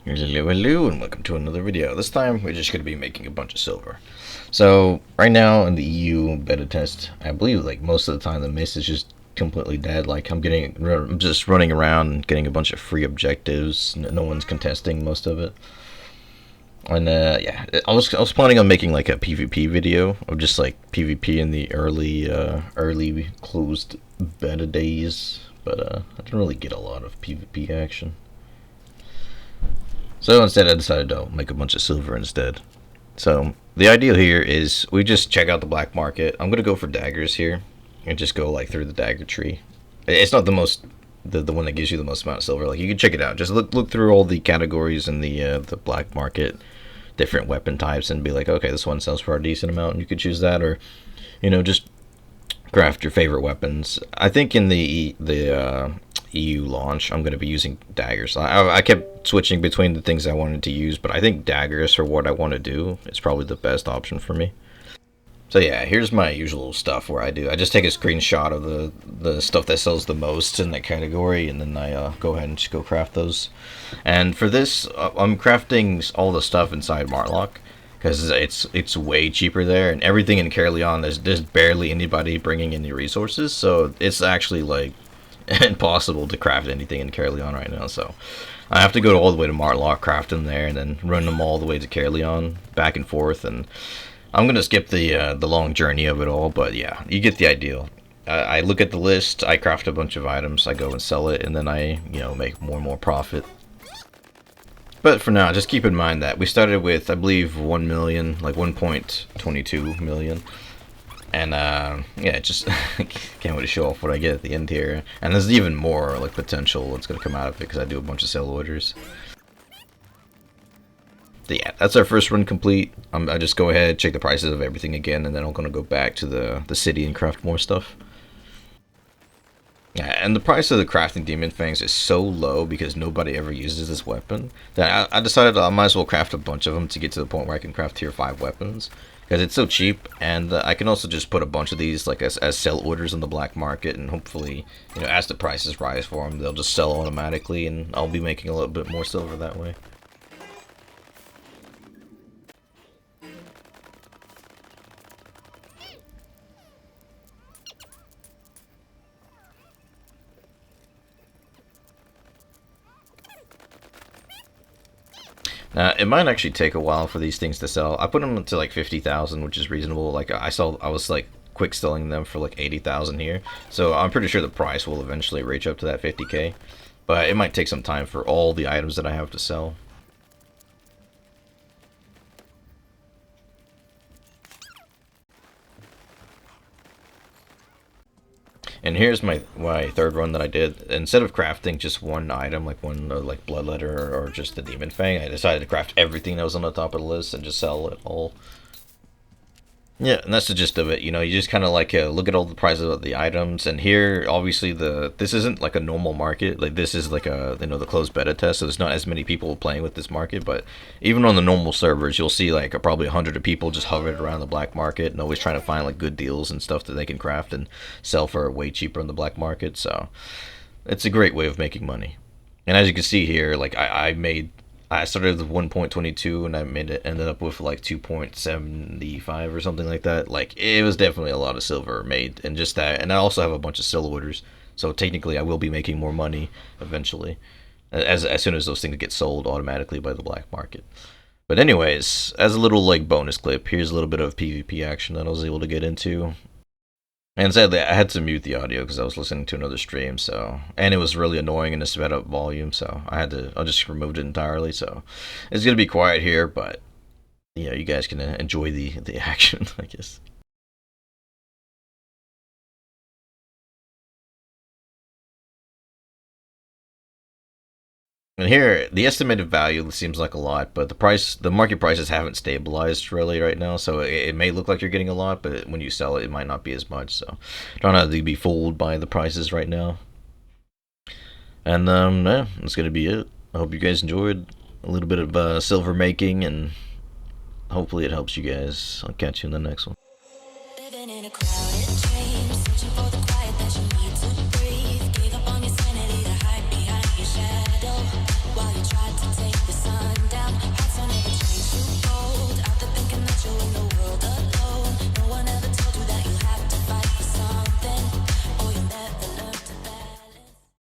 Hello, and welcome to another video. This time, we're just going to be making a bunch of silver. So, right now in the EU beta test, I believe like most of the time the mist is just completely dead. Like I'm just running around and getting a bunch of free objectives. No one's contesting most of it. And yeah, I was planning on making like a PvP video of just like PvP in the early closed beta days, but I didn't really get a lot of PvP action. So instead, I decided to make a bunch of silver instead. So the idea here is we just check out the black market. I'm gonna go for daggers here, and just go like through the dagger tree. It's not the one that gives you the most amount of silver. Like you can check it out. Just look through all the categories in the black market, different weapon types, and be like, okay, this one sells for a decent amount, and you could choose that, or just craft your favorite weapons. I think in the EU launch, I'm going to be using daggers. I kept switching between the things I wanted to use, but I think daggers for what I want to do is probably the best option for me. So yeah, here's my usual stuff where I just take a screenshot of the stuff that sells the most in that category, and then I go ahead and just go craft those. And for this, I'm crafting all the stuff inside Martlock, because it's way cheaper there, and everything in Caerleon, there's barely anybody bringing any resources, so it's actually like impossible to craft anything in Caerleon right now. So I have to go all the way to Martlock, craft them there, and then run them all the way to Caerleon, back and forth. And I'm gonna skip the long journey of it all, but yeah, you get the idea. I look at the list, I craft a bunch of items, I go and sell it, and then I make more and more profit. But for now, just keep in mind that we started with, I believe, 1 million, like 1.22 million. And yeah, just can't wait to show off what I get at the end here. And there's even more like potential that's gonna come out of it because I do a bunch of sell orders. But yeah, that's our first run complete. I just go ahead, check the prices of everything again, and then I'm gonna go back to the city and craft more stuff. Yeah, and the price of the crafting demon fangs is so low because nobody ever uses this weapon that I decided I might as well craft a bunch of them to get to the point where I can craft tier 5 weapons, because it's so cheap. And I can also just put a bunch of these like as sell orders on the black market, and hopefully as the prices rise for them, they'll just sell automatically, and I'll be making a little bit more silver that way. It might actually take a while for these things to sell. I put them to like 50,000, which is reasonable. Like I was like quick selling them for like 80,000 here, so I'm pretty sure the price will eventually reach up to that 50k. But it might take some time for all the items that I have to sell. And here's my third run that I did. Instead of crafting just one item, like one like bloodletter or just the demon fang, I decided to craft everything that was on the top of the list and just sell it all. Yeah, and that's the gist of it. You just kind of like look at all the prices of the items, and here, obviously, this isn't like a normal market. Like this is like a the closed beta test, so there's not as many people playing with this market. But even on the normal servers, you'll see like probably 100 of people just hovering around the black market and always trying to find like good deals and stuff that they can craft and sell for way cheaper in the black market. So it's a great way of making money. And as you can see here, like I started with 1.22 and ended up with like 2.75 or something like that. Like it was definitely a lot of silver made in just that, and I also have a bunch of sell orders, so technically I will be making more money eventually, as soon as those things get sold automatically by the black market. But anyways, as a little like bonus clip, here's a little bit of PvP action that I was able to get into. And sadly, I had to mute the audio because I was listening to another stream, and it was really annoying in the sped up volume, so I just removed it entirely. So it's gonna be quiet here, but you guys can enjoy the action, I guess. And here, the estimated value seems like a lot, but the market prices haven't stabilized really right now, so it may look like you're getting a lot, but when you sell it, it might not be as much. So try not to be fooled by the prices right now. And yeah, that's gonna be it. I hope you guys enjoyed a little bit of silver making, and hopefully it helps you guys. I'll catch you in the next one.